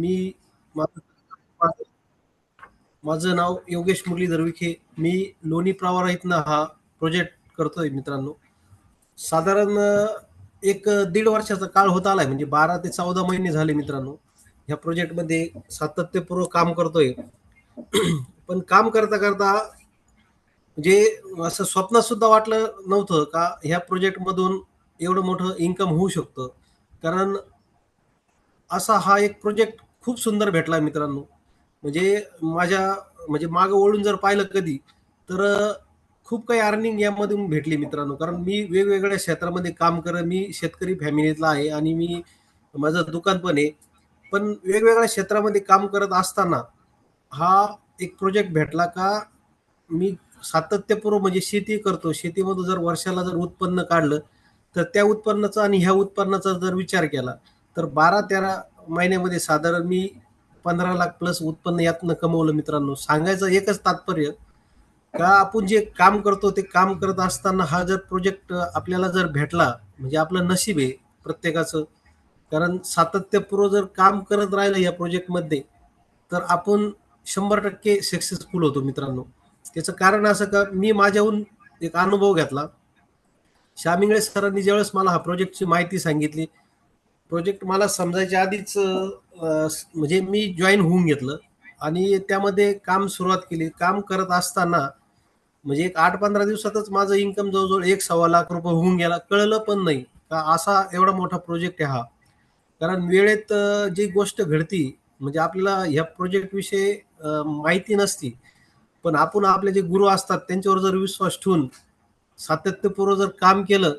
मी माझं माझं नाव योगेश मुरलीधर विखे. मी लोणी प्रवारा इथनं हा प्रोजेक्ट करतोय मित्रांनो. साधारण एक दीड वर्षाचा काळ होत आलाय, म्हणजे 12 ते 14 महिने झाले मित्रांनो. ह्या प्रोजेक्टमध्ये सातत्यपूर्व काम करतोय. पण काम करता करता म्हणजे असं स्वप्नात सुद्धा वाटलं नव्हतं का ह्या प्रोजेक्टमधून एवढं मोठं इन्कम होऊ शकतं. कारण असा हा एक प्रोजेक्ट खूप सुंदर भेटला मित्रांनो. म्हणजे माझ्या म्हणजे मागं वळून जर पाहिलं कधी, तर खूप काही अर्निंग यामधून भेटली मित्रांनो. कारण मी वेगवेगळ्या क्षेत्रामध्ये काम करत, मी शेतकरी फॅमिलीतला आहे आणि मी माझं दुकान पण आहे. पण वेगवेगळ्या क्षेत्रामध्ये काम करत असताना हा एक प्रोजेक्ट भेटला का मी सातत्यपूर्व म्हणजे शेती करतो. शेतीमधून जर वर्षाला जर उत्पन्न काढलं, तर त्या उत्पन्नाचा आणि ह्या उत्पन्नाचा जर विचार केला, तर 12-13 महिन्यामध्ये साधारण मी 15 लाख प्लस उत्पन्न यातनं कमवलं मित्रांनो. सांगायचं एकच तात्पर्य का आपण जे काम करतो ते काम करत असताना हा जर प्रोजेक्ट आपल्याला जर भेटला, म्हणजे आपलं नशीब आहे प्रत्येकाचं. कारण सातत्यपूर्व जर काम करत राहिलं या प्रोजेक्टमध्ये, तर आपण 100% सक्सेसफुल होतो मित्रांनो. त्याचं कारण असं का मी माझ्याहून एक अनुभव घेतला. श्याम इंगळे सरांनी ज्यावेळेस मला हा प्रोजेक्टची माहिती सांगितली, प्रोजेक्ट मला समजायच्या आधीच म्हणजे मी जॉईन होऊन घेतलं आणि त्यामध्ये काम सुरुवात केली. काम करत असताना म्हणजे एक 8-15 दिवसातच माझं इन्कम जवळ-जवळ 1.25 लाख रुपये होऊन गेला. कळलं पण नाही का असा एवढा मोठा प्रोजेक्ट आहे हा. कारण वेळेत जी गोष्ट घडती म्हणजे आपल्याला ह्या प्रोजेक्टविषयी माहिती नसती. पण आपण आपले जे गुरु असतात त्यांच्यावर जर विश्वास ठेवून सातत्यपूर्व जर काम केलं,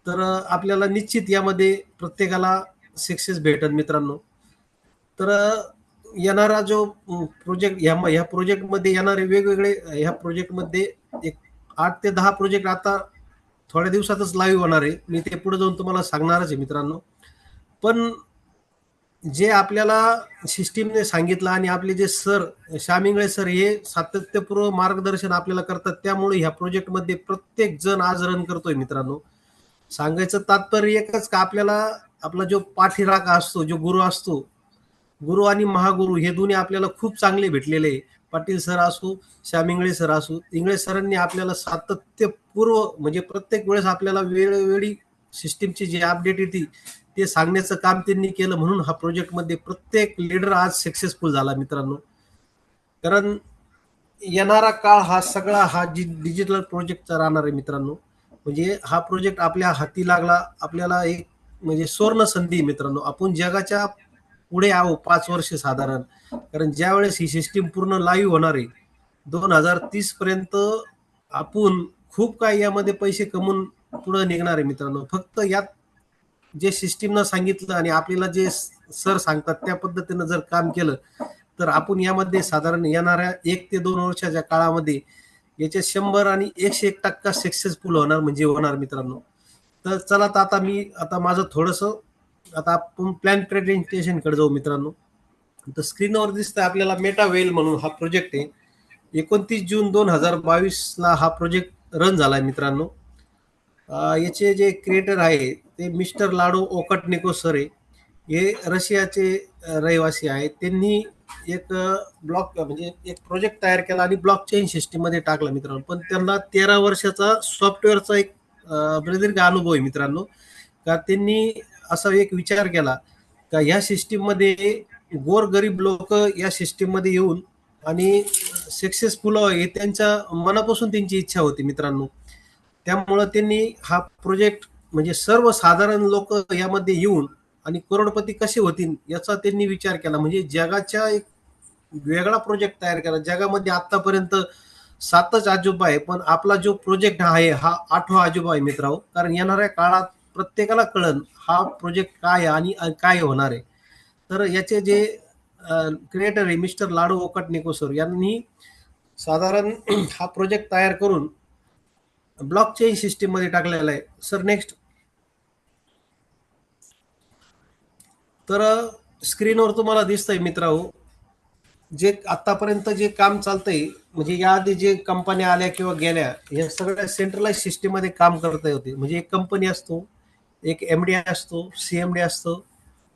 तर आपल्याला निश्चित यामध्ये प्रत्येकाला सक्सेस भेटेल मित्रांनो. तर येणारा जो प्रोजेक्ट ह्या प्रोजेक्टमध्ये येणारे वेगवेगळे ह्या प्रोजेक्टमध्ये एक 8 ते 10 प्रोजेक्ट आता थोड्या दिवसातच लाईव्ह होणार आहे. मी ते पुढे जाऊन तुम्हाला सांगणारच आहे मित्रांनो. पण जे आपल्याला सिस्टीमने सांगितलं आणि आपले जे सर श्याम इंगळे सर हे सातत्यपूर्व मार्गदर्शन आपल्याला करतात, त्यामुळे ह्या प्रोजेक्टमध्ये प्रत्येक जण आज रन करतोय मित्रांनो. सांगायचं तात्पर्य एकच का आपल्याला आपला जो पाठीराखा असतो, जो गुरु असतो, गुरु आणि महागुरु हे दोन्ही आपल्याला खूप चांगले भेटलेले आहे. पाटील सर असो, श्याम इंगळे सर असो. इंगळे सरांनी आपल्याला सातत्यपूर्व म्हणजे प्रत्येक वेळेस आपल्याला वेळोवेळी सिस्टीमची जी अपडेट येते ते सांगण्याचं काम त्यांनी केलं, म्हणून हा प्रोजेक्टमध्ये प्रत्येक लीडर आज सक्सेसफुल झाला मित्रांनो. कारण येणारा काळ हा सगळा हा डिजिटल प्रोजेक्टचा राहणार आहे मित्रांनो. म्हणजे हा प्रोजेक्ट आपल्या हाती लागला, आपल्याला एक म्हणजे सुवर्ण संधी आहे मित्रांनो. आपण जगाच्या पुढे आहो 5 वर्ष साधारण. कारण ज्यावेळेस ही सिस्टीम पूर्ण लाईव्ह होणार आहे 2030 पर्यंत, आपण खूप काही यामध्ये पैसे कमवून पुढे निघणार आहे मित्रांनो. फक्त यात जे सिस्टीमनं सांगितलं आणि आपल्याला जे सर सांगतात त्या पद्धतीनं जर काम केलं, तर आपण यामध्ये साधारण येणाऱ्या 1 ते 2 वर्षाच्या काळामध्ये याचे 100 आणि 101% सक्सेसफुल होणार म्हणजे होणार मित्रांनो. तर चला तर आता माझं थोडंसं आता आपण प्लॅन प्रेझेंटेशनकडे जाऊ मित्रांनो. तर स्क्रीनवर दिसतंय आपल्याला मेटा वेल म्हणून हा प्रोजेक्ट आहे. 29 जून 2022 हा प्रोजेक्ट रन झालाय मित्रांनो. याचे जे क्रिएटर आहे ते मिस्टर लाडो ओकटनिको सर आहे. हे रशियाचे रहिवासी आहेत. त्यांनी एक ब्लॉक म्हणजे एक प्रोजेक्ट तयार केला आणि ब्लॉक चेन सिस्टीममध्ये टाकला मित्रांनो. पण त्यांना 13 वर्षाचा सॉफ्टवेअरचा एक प्रदीर्घ अनुभव आहे मित्रांनो. का त्यांनी असा एक विचार केला का ह्या सिस्टीममध्ये गोरगरीब लोक या सिस्टीममध्ये येऊन आणि सक्सेसफुल हे त्यांच्या मनापासून त्यांची इच्छा होती मित्रांनो. त्यामुळं त्यांनी हा प्रोजेक्ट म्हणजे सर्वसाधारण लोक यामध्ये येऊन आणि करोडपती कसे होतील याचा त्यांनी विचार केला. म्हणजे जगाच्या एक वेगळा प्रोजेक्ट तयार केला. जगामध्ये आतापर्यंत 7च अजूबा आहे, पण आपला जो प्रोजेक्ट आहे हा 8वा अजूबा आहे मित्रांनो. कारण येणाऱ्या काळात प्रत्येकाला कळन हा प्रोजेक्ट काय आहे आणि काय होणार आहे. तर याचे जे क्रिएटर आहे मिस्टर लाडो ओकटनिको सर यांनी साधारण हा प्रोजेक्ट तयार करून ब्लॉक चेन सिस्टीम मध्ये टाकलेला आहे. Sir next. तर स्क्रीनवर तुम्हाला दिसतंय मित्रांनो, जे आतापर्यंत जे काम चालतंय म्हणजे याआधी जे कंपन्या आल्या किंवा गेल्या या सगळ्या सेंट्रलाइज सिस्टीम मध्ये काम करता होते. म्हणजे एक कंपनी असतो, एक एमडी असतो, सीएमडी असतो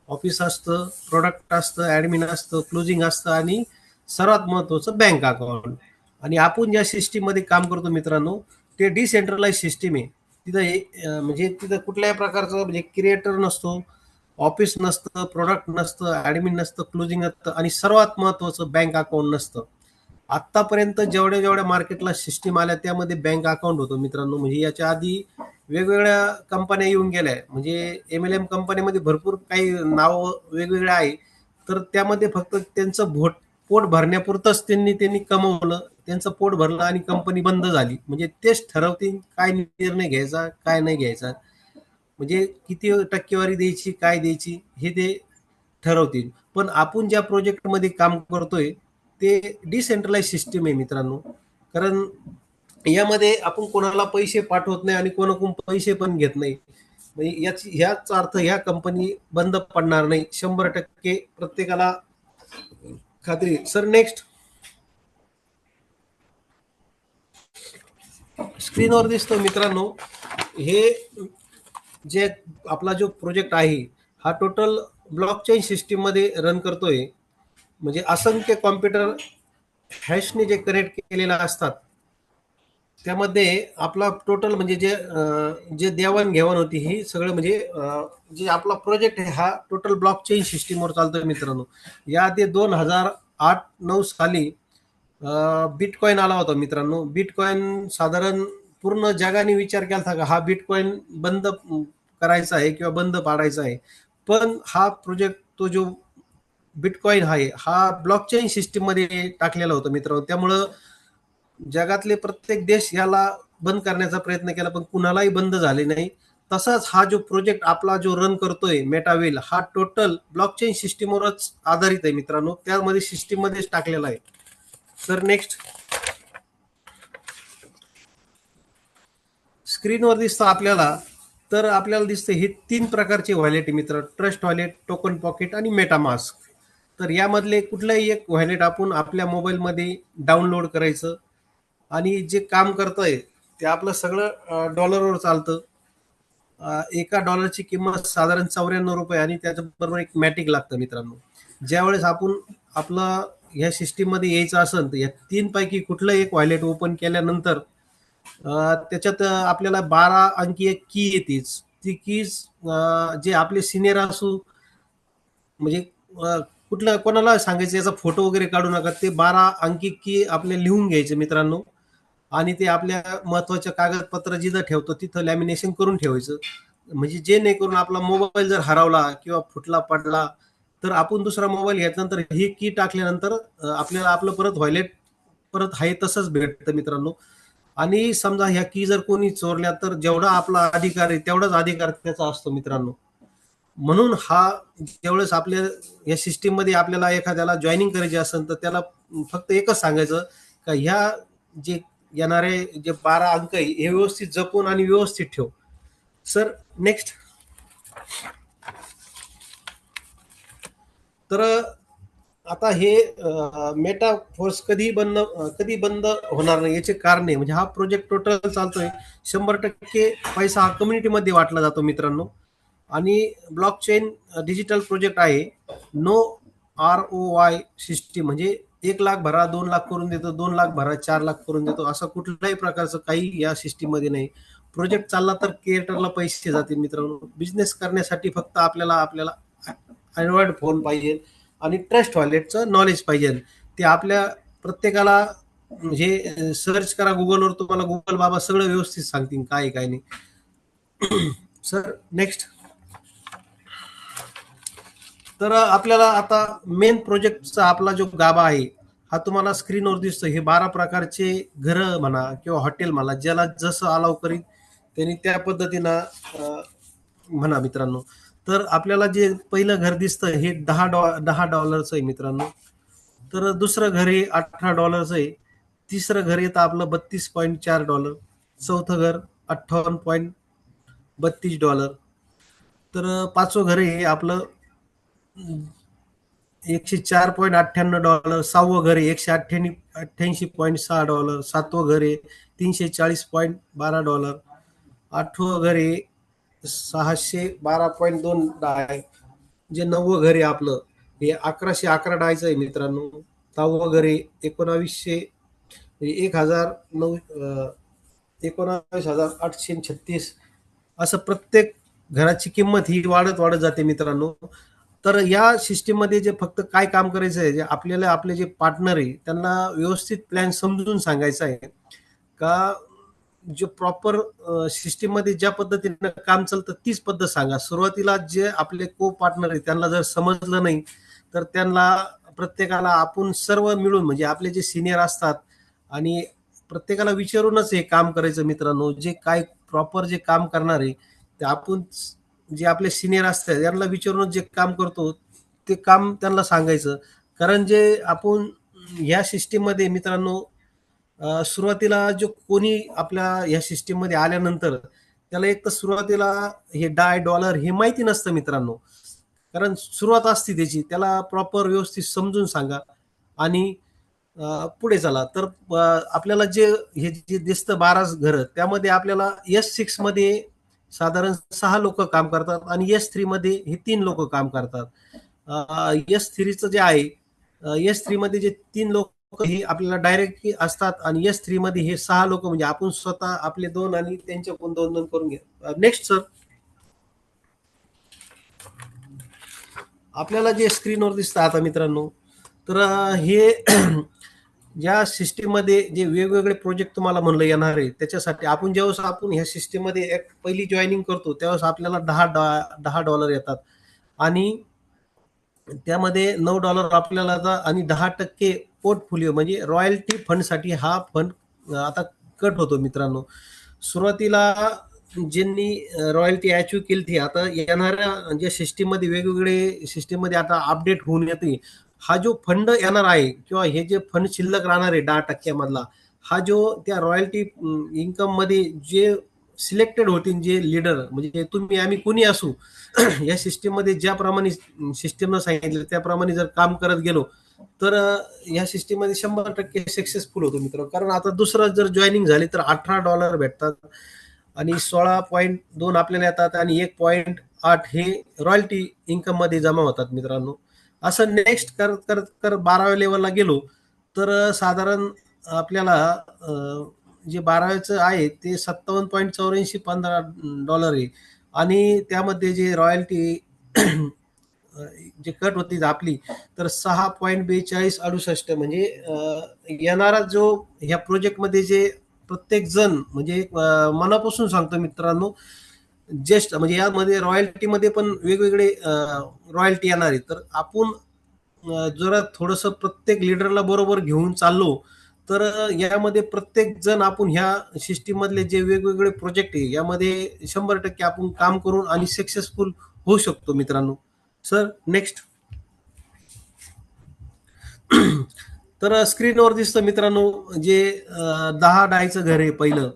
ऑफिस असतं, प्रोडक्ट असतं, ॲडमिन असतं, क्लोजिंग असतं आणि सर्वात महत्त्वाचं बँक अकाउंट. आणि आपण ज्या सिस्टीममध्ये काम करतो मित्रांनो, ते डिसेंट्रलाइज सिस्टीम आहे. तिथं म्हणजे तिथं कुठल्याही प्रकारचं म्हणजे क्रिएटर नसतो, ऑफिस नसतं, प्रोडक्ट नसतं, ॲडमिन नसतं, क्लोजिंग नसतं आणि सर्वात महत्त्वाचं बँक अकाउंट नसतं. आत्तापर्यंत जेवढ्या जेवढ्या मार्केटला सिस्टीम आल्या त्यामध्ये बँक अकाउंट होतं मित्रांनो. म्हणजे याच्या आधी वेगवेगळ्या कंपन्या येऊन गेल्या म्हणजे MLM कंपनीमध्ये भरपूर काही नाव वेगवेगळे आहे. तर त्यामध्ये फक्त त्यांचं पोट भरण्यापुरतंच त्यांनी त्यांनी कमवलं, त्यांचं पोट भरलं आणि कंपनी बंद झाली. म्हणजे तेच ठरवतील काय निर्णय घ्यायचा काय नाही घ्यायचा, म्हणजे किती टक्केवारी द्यायची काय द्यायची हे ते ठरवतील. पण आपण ज्या प्रोजेक्टमध्ये काम करतोय ते डिसेंट्रलाइज सिस्टीम आहे मित्रांनो. कारण यामध्ये आपण कोणाला पैसे पाठवत नाही आणि कोणाकडून पैसे पण घेत नाही. म्हणजे ह्याच अर्थ ह्या कंपनी बंद पडणार नाही 100% प्रत्येकाला खात्री. Sir next. स्क्रीनवर दिसतो मित्रांनो, हे जे आपला जो प्रोजेक्ट आहे हा टोटल ब्लॉकचेन सिस्टीम मध्ये रन करतोय. म्हणजे असंख्य कॉम्प्युटर हॅशने जे कनेक्ट केलेले असतात त्यामध्ये आपला टोटल म्हणजे जे देवाणघेवाण होती ही सगळं म्हणजे जे आपला प्रोजेक्ट आहे हा टोटल ब्लॉक चेन सिस्टीमवर चालतोय मित्रांनो. याआधी 2008-9 साली बिटकॉइन आला होता मित्रांनो. बिटकॉइन साधारण पूर्ण जगाने विचार केला होता का हा बिटकॉइन बंद करायचा आहे किंवा बंद पाडायचा आहे. पण हा प्रोजेक्ट तो जो बिटकॉइन आहे हा ब्लॉकचेन सिस्टीम मध्ये टाकलेला होता मित्रांनो. त्यामुळं जगातले प्रत्येक देश याला बंद करण्याचा प्रयत्न केला पण कुणालाही बंद झाले नाही. तसाच हा जो प्रोजेक्ट आपला जो रन करतोय मेटावेल हा टोटल ब्लॉकचेन सिस्टीमवरच आधारित आहे मित्रांनो. त्यामध्ये सिस्टीम मध्येच टाकलेला आहे. Sir next. स्क्रीनवर दिसतं आपल्याला, तर आपल्याला दिसतं हे 3 प्रकारचे वॉलेट आहे मित्र. ट्रस्ट वॉलेट, टोकन पॉकेट आणि मेटामास्क. तर यामधले कुठलंही एक वॉलेट आपण आपल्या मोबाईलमध्ये डाउनलोड करायचं आणि जे काम करतंय ते आपलं सगळं डॉलरवर चालतं. एका डॉलरची किंमत साधारण ₹94 आणि त्याच्याबरोबर एक मॅटिक लागतं मित्रांनो. ज्यावेळेस आपण आपलं ह्या सिस्टीममध्ये यायचं असेल तर या 3 पैकी कुठलं एक वॉलेट ओपन केल्यानंतर त्याच्यात आपल्याला 12 अंकी एक की येतेच. ती कीज जे आपले सिनियर असू म्हणजे कुठलं कोणाला सांगायचं याचा फोटो वगैरे काढू नका. ते 12 अंकी की आपले लिहून घ्यायचे मित्रांनो आणि ते आपल्या महत्वाच्या कागदपत्र जिथं ठेवतो तिथं लॅमिनेशन करून ठेवायचं. म्हणजे जे नाही करून आपला मोबाईल जर हरवला किंवा फुटला पडला तर आपण दुसरा मोबाईल घेतल्यानंतर ही की टाकल्यानंतर आपल्याला आपलं परत व्हॉलेट परत आहे तसंच भेटतं मित्रांनो. आणि समजा ह्या की जर कोणी चोरल्या तर जेवढा आपला अधिकार आहे तेवढाच अधिकार त्याचा असतो मित्रांनो. म्हणून हा ज्यावेळेस आपल्या या सिस्टीम मध्ये आपल्याला एखाद्याला जॉईनिंग करायची असेल तर त्याला फक्त एकच सांगायचं का ह्या जे येणारे जे 12 अंक आहे हे व्यवस्थित जपून आणि व्यवस्थित ठेव. Sir next. तर आता हे मेटा फोर्स कधी बंद होणार नाही याचे कारण आहे. म्हणजे हा प्रोजेक्ट टोटल चालतोय 100% पैसा हा कम्युनिटीमध्ये वाटला जातो मित्रांनो. आणि ब्लॉकचेन डिजिटल प्रोजेक्ट आहे. नो ROI सिस्टीम म्हणजे 1 लाख भरा 2 लाख करून देतो, 2 लाख भरा 4 लाख करून देतो, असं कुठल्याही प्रकारचं काही या सिस्टीम मध्ये नाही. प्रोजेक्ट चालला तर क्रिएटरला पैसे जातील मित्रांनो. बिझनेस करण्यासाठी फक्त आपल्याला आपल्याला अँड्रॉइड फोन पाहिजे आणि ट्रस्ट वॉलेटचं नॉलेज पाहिजे. ते आपल्या प्रत्येकाला म्हणजे सर्च करा गुगलवर, तुम्हाला गुगल बाबा सगळं व्यवस्थित सांगतील काय आहे, काय नाही. Sir next. तर आपल्याला आता मेन प्रोजेक्टचा आपला जो गाभा आहे हा तुम्हाला स्क्रीनवर दिसतो. हे 12 प्रकारचे घरं म्हणा किंवा हॉटेल म्हणा ज्याला जसं अलाव करीत त्यांनी त्या पद्धतीनं म्हणा मित्रांनो. तर आपल्याला जे पहिलं घर दिसतं हे $10 आहे मित्रांनो. तर दुसरं घर हे $18 आहे. तिसरं घर येतं आपलं $32.4. चौथं घर $58.32. तर पाचवं घर हे आपलं $104.98. सहावं घर आहे $188.6. सातवं घर आहे $340.12. आठवं घर आहे $612.2 आहे. जे 9वं घर आहे आपलं, हे 1111 डायचं आहे मित्रांनो. 10वं घर आहे 1900, 1009, 19,836. असं प्रत्येक घराची किंमत ही वाढत वाढत जाते मित्रांनो. तर या सिस्टीममध्ये जे फक्त काय काम करायचं आहे, जे आपल्याला आपले जे पार्टनर आहे त्यांना व्यवस्थित प्लॅन समजून सांगायचा आहे का, जे प्रॉपर सिस्टीममध्ये ज्या पद्धतीनं काम चालतं तीच पद्धत सांगा. सुरुवातीला जे आपले को पार्टनर आहे त्यांना जर समजलं नाही, तर त्यांना प्रत्येकाला आपण सर्व मिळून म्हणजे आपले जे सिनियर असतात आणि प्रत्येकाला विचारूनच हे काम करायचं मित्रांनो. जे काय प्रॉपर जे काम करणार आहे, ते आपण जे आपले सिनियर असतात यांना विचारूनच जे काम करतो, ते काम त्यांना सांगायचं. कारण जे आपण ह्या सिस्टीममध्ये मित्रांनो, सुरुवातीला जो कोणी आपल्या ह्या सिस्टीममध्ये आल्यानंतर त्याला एक तर सुरुवातीला हे डाय, डॉलर हे माहिती नसतं मित्रांनो. कारण सुरुवात असते त्याची. त्याला प्रॉपर व्यवस्थित समजून सांगा आणि पुढे चला. तर आपल्याला जे हे जे दिसतं 12 घरं, त्यामध्ये आपल्याला S6 मध्ये साधारण 6 लोकं काम करतात आणि S3 मध्ये हे 3 लोकं काम करतात. S3चं जे आहे, S3 मध्ये जे 3 लोकं हे आपल्याला डायरेक्टली असतात आणि S3 मध्ये हे 6 लोकं म्हणजे आपण स्वतः आपले 2 आणि त्यांच्याकडून 2-2 करून घ्या. Next sir. आपल्याला जे स्क्रीनवर दिसतं आता मित्रांनो, तर हे ज्या सिस्टीममध्ये जे वेगवेगळे प्रोजेक्ट तुम्हाला म्हणलं येणार आहे, त्याच्यासाठी आपण ज्यावेळेस आपण ह्या सिस्टीममध्ये एक पहिली जॉइनिंग करतो, त्यावेळेस आपल्याला $10 येतात आणि त्यामध्ये $9 आपल्याला आता आणि 10% पोर्टफोलिओ म्हणजे रॉयल्टी फंडसाठी हा फंड आता कट होतो मित्रांनो. सुरुवातीला ज्यांनी रॉयल्टी अचीव्ह केली ती आता येणाऱ्या जे सिस्टीममध्ये वेगवेगळे सिस्टीममध्ये आता अपडेट होऊन येते. हा जो फंड येणार आहे किंवा हे जे फंड शिल्लक राहणार आहे 10% मधला, हा जो त्या रॉयल्टी इन्कममध्ये जे सिलेक्टेड होतील जे लीडर म्हणजे तुम्ही आम्ही कोणी असू, या सिस्टीममध्ये ज्याप्रमाणे सिस्टीमनं सांगितलं त्याप्रमाणे जर काम करत गेलो, तर या सिस्टीममध्ये 100% सक्सेसफुल होतो मित्र. कारण आता दुसरं जर जॉईनिंग झाली तर $18 भेटतात आणि 16.2 आपल्याला येतात आणि 1.8 हे रॉयल्टी इन्कम मध्ये जमा होतात मित्रांनो. असं नेक्स्ट करत करत करत 12व्या लेवलला गेलो, तर साधारण आपल्याला जे 12व्याचं आहे ते 57.8415 डॉलर आहे आणि त्यामध्ये जे रॉयल्टी जे कट होती आपली, तर 6.4268 म्हणजे येणारा जो ह्या प्रोजेक्टमध्ये जे प्रत्येक जण म्हणजे मनापासून सांगतो मित्रांनो, जस्ट म्हणजे यामध्ये रॉयल्टीमध्ये पण वेगवेगळे रॉयल्टी येणार आहे. तर आपण जरा थोडंसं प्रत्येक लीडरला बरोबर घेऊन चाललो, तर यामध्ये प्रत्येक जण आपण ह्या सिस्टीम मधले जे वेगवेगळे प्रोजेक्ट आहे यामध्ये 100% आपण काम करून आणि सक्सेसफुल होऊ शकतो मित्रांनो. Sir next. तर स्क्रीनवर दिसतं मित्रांनो, जे 10 डायचं घर आहे पहिलं,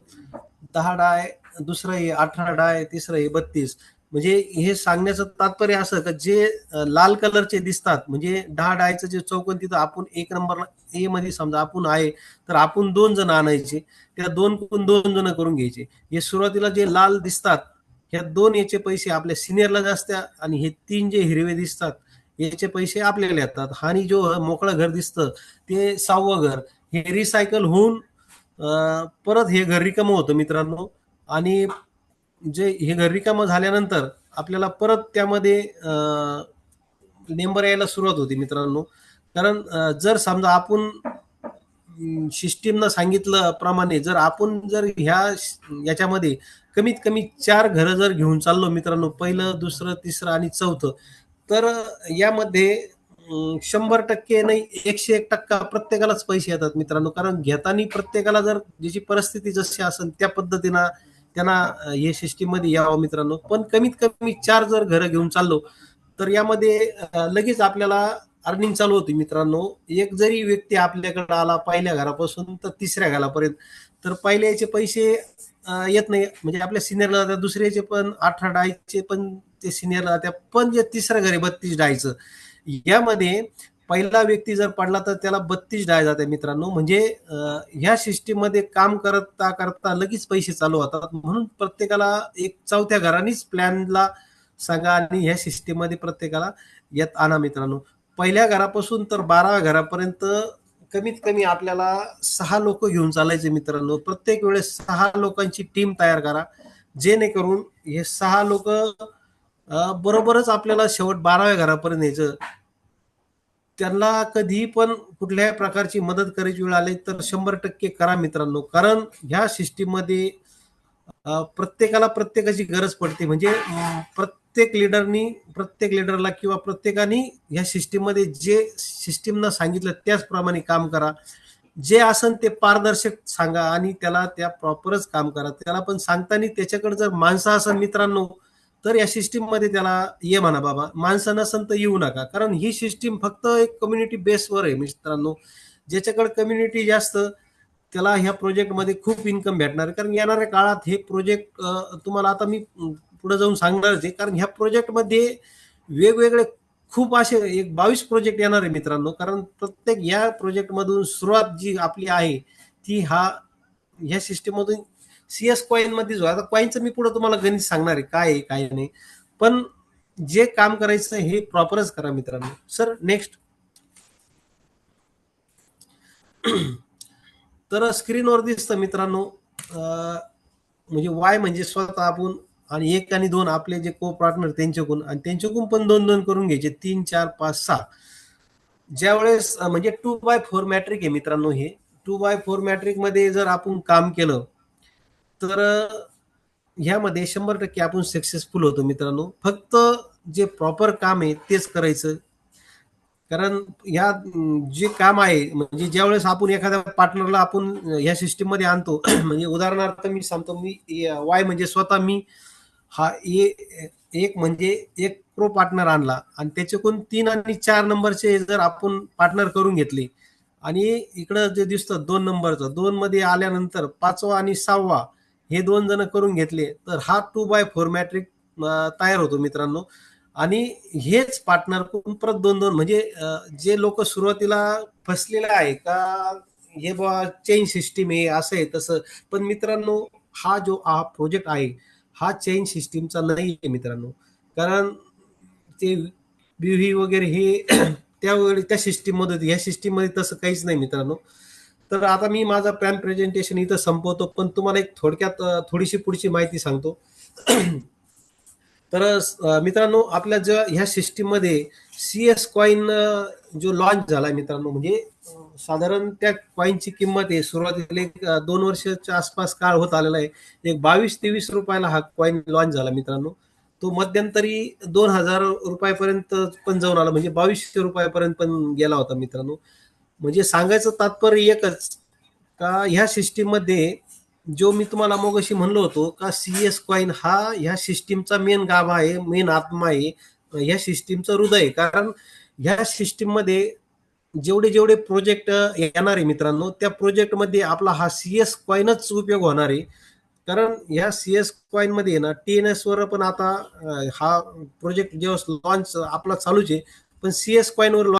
10 डाय, दुसरं आहे 18 डाय, तिसरं आहे 32. म्हणजे हे सांगण्याचं तात्पर्य असं का जे लाल कलरचे दिसतात म्हणजे 10 डायचं जे चौकोन तिथं आपण एक नंबरला ए मध्ये समजा आपण आहे, तर आपण 2 जण आणायचे, त्या 2 करून घ्यायचे. हे सुरुवातीला जे लाल दिसतात, ह्या 2 याचे पैसे आपल्या सिनियरला जास्त्या आणि हे 3 जे हिरवे दिसतात याचे पैसे आपल्याला येतात. आणि जो मोकळं घर दिसतं ते 6वं घर, हे रिसायकल होऊन परत हे घर रिकामं होतं मित्रांनो. आणि जे हे घर रिकामं झाल्यानंतर आपल्याला परत त्यामध्ये नेंबर यायला सुरुवात होती मित्रांनो. कारण जर समजा आपण सिस्टीमनं सांगितलं प्रमाणे जर आपण जर याच्यामध्ये कमीत कमी 4 घरं जर घेऊन चाललो मित्रांनो, पहिलं, दुसरं, तिसरं आणि चौथं, तर यामध्ये 100% नाही 101% प्रत्येकालाच पैसे येतात मित्रांनो. कारण घेताना प्रत्येकाला जर ज्याची परिस्थिती जशी असेल त्या पद्धतीनं त्यांना हे सिस्टीममध्ये यावं मित्रांनो. पण कमीत कमी 4 जर घरं घेऊन चाललो, तर यामध्ये लगेच आपल्याला अर्निंग चालू होती मित्रांनो. एक जरी व्यक्ती आपल्याकडे आला पहिल्या घरापासून तर तिसऱ्या घरापर्यंत, तर पहिल्याचे पैसे येत नाही म्हणजे आपल्या सिनियरला जातात, दुसऱ्याचे पण 18 डायचे पण ते सिनियरला जातात, पण जे तिसरं घर आहे 32 डायचं, यामध्ये पहिला व्यक्ती जर पडला तर त्याला 32 डाय जाते मित्रांनो. म्हणजे ह्या सिस्टीम मध्ये काम करता करता लगेच पैसे चालू होतात. म्हणून प्रत्येकाला एक चौथ्या घरानेच प्लॅनला सांगा आणि ह्या सिस्टीममध्ये प्रत्येकाला यात आणा मित्रांनो. पहिल्या घरापासून तर 12व्या घरापर्यंत कमीत कमी आपल्याला 6 लोकं घेऊन चालायचे मित्रांनो. प्रत्येक वेळेस 6 लोकांची टीम तयार करा. जेणेकरून हे 6 लोकं बरोबरच आपल्याला शेवट 12व्या घरापर्यंत यायचं. त्यांना कधीही पण कुठल्याही प्रकारची मदत करायची वेळ आली तर 100% करा मित्रांनो. कारण ह्या सिस्टममध्ये प्रत्येकाला प्रत्येकाची गरज पडते. म्हणजे प्रत्येक लीडरला किंवा प्रत्येकाने ह्या सिस्टममध्ये जे सिस्टमनं सांगितलं त्याचप्रमाणे काम करा. जे असन ते पारदर्शक सांगा आणि त्याला त्या प्रॉपरच काम करा. त्याला पण सांगताना त्याच्याकडे जर माणसं असेल मित्रांनो, तर या सिस्टममध्ये त्याला ये म्हणा बाबा. माणसं नसेल तर येऊ नका. कारण ही सिस्टम फक्त एक कम्युनिटी बेसवर आहे मित्रांनो. ज्याच्याकडे कम्युनिटी जास्त त्याला ह्या प्रोजेक्टमध्ये खूप इन्कम भेटणार आहे. कारण येणाऱ्या काळात हे प्रोजेक्ट तुम्हाला आता मी पुढे जाऊन सांगणारच आहे. कारण ह्या प्रोजेक्टमध्ये वेगवेगळे खूप असे एक 22 प्रोजेक्ट येणार आहे मित्रांनो. कारण प्रत्येक या प्रोजेक्टमधून सुरुवात जी आपली आहे ती ह्या सिस्टममधून सीएस कॉइन मध्ये जो आता कॉइनचं मी पुढे तुम्हाला गणित सांगणार आहे काय आहे काय नाही. पण जे काम करायचं हे प्रॉपरच करा मित्रांनो. Sir next. तर स्क्रीनवर दिसतं मित्रांनो म्हणजे वाय म्हणजे स्वतः आपण आणि एक आणि दोन आपले जे को पार्टनर त्यांच्याकडून आणि त्यांच्याकडून पण दोन दोन करून घ्यायचे 3 4 5 6. ज्यावेळेस म्हणजे 2x4 मॅट्रिक आहे मित्रांनो. हे 2x4 मॅट्रिक मध्ये जर आपण काम केलं तर ह्यामध्ये 100% आपण सक्सेसफुल होतो मित्रांनो. फक्त जे प्रॉपर काम आहे तेच करायचं. कारण जे काम आहे म्हणजे ज्यावेळेस आपण एखाद्या पार्टनरला आपण ह्या सिस्टीम मध्ये आणतो म्हणजे उदाहरणार्थ मी सांगतो. मी वाय म्हणजे स्वतः मी हा एक म्हणजे एक प्रो पार्टनर आणला आणि त्याच्याकडून 3 आणि 4 नंबरचे जर आपण पार्टनर करून घेतले आणि इकडं जे दिसतं 2 नंबरचं 2 मध्ये आल्यानंतर 5वा आणि 6वा हे 2 जण करून घेतले तर हा 2x4 मॅट्रिक तयार होतो मित्रांनो. आणि हेच पार्टनर करून परत 2-2 म्हणजे जे लोक सुरुवातीला फसलेले आहे का हे बा चेंज सिस्टीम आहे असं आहे तसं. पण मित्रांनो हा प्रोजेक्ट आहे हा चेंज सिस्टीमचा नाही आहे मित्रांनो. कारण ते बीव्ही वगैरे हे त्यावेळी त्या सिस्टीम मध्ये ह्या सिस्टीम मध्ये तसं काहीच नाही मित्रांनो. तर आता मी माझा प्लॅन प्रेझेंटेशन इथं संपवतो. पण तुम्हाला एक थोडक्यात थोडीशी पुढची माहिती सांगतो. तर मित्रांनो आपल्या ज्या ह्या सिस्टीम मध्ये सीएस कॉइन जो लॉन्च झालाय मित्रांनो म्हणजे साधारण त्या कॉइनची किंमत आहे सुरुवातीला एक 2 वर्षाच्या आसपास काळ होत आलेला आहे. एक 22-23 रुपयाला हा कॉइन लॉन्च झाला मित्रांनो. तो मध्यंतरी 2000 रुपयापर्यंत पण जाऊन आला म्हणजे 2200 रुपयापर्यंत पण गेला होता मित्रांनो. म्हणजे सांगायचं तात्पर्य एकच का ह्या सिस्टीम मध्ये जो मी तुम्हाला मगाशी म्हणलो होतो का सीएस कॉइन हा ह्या सिस्टीमचा मेन गाभा आहे मेन आत्मा आहे. ह्या सिस्टीमचं हृदय आहे. कारण ह्या सिस्टीम मध्ये जेवढे जेवढे प्रोजेक्ट येणार आहे मित्रांनो त्या प्रोजेक्टमध्ये आपला हा सीएस कॉइनच उपयोग होणार आहे. कारण ह्या सीएस कॉइन मध्ये ना टीएनएस वर पण आता हा प्रोजेक्ट जेव्हा लॉन्च आपला चालूच आहे. पण सीएस कॉइन वर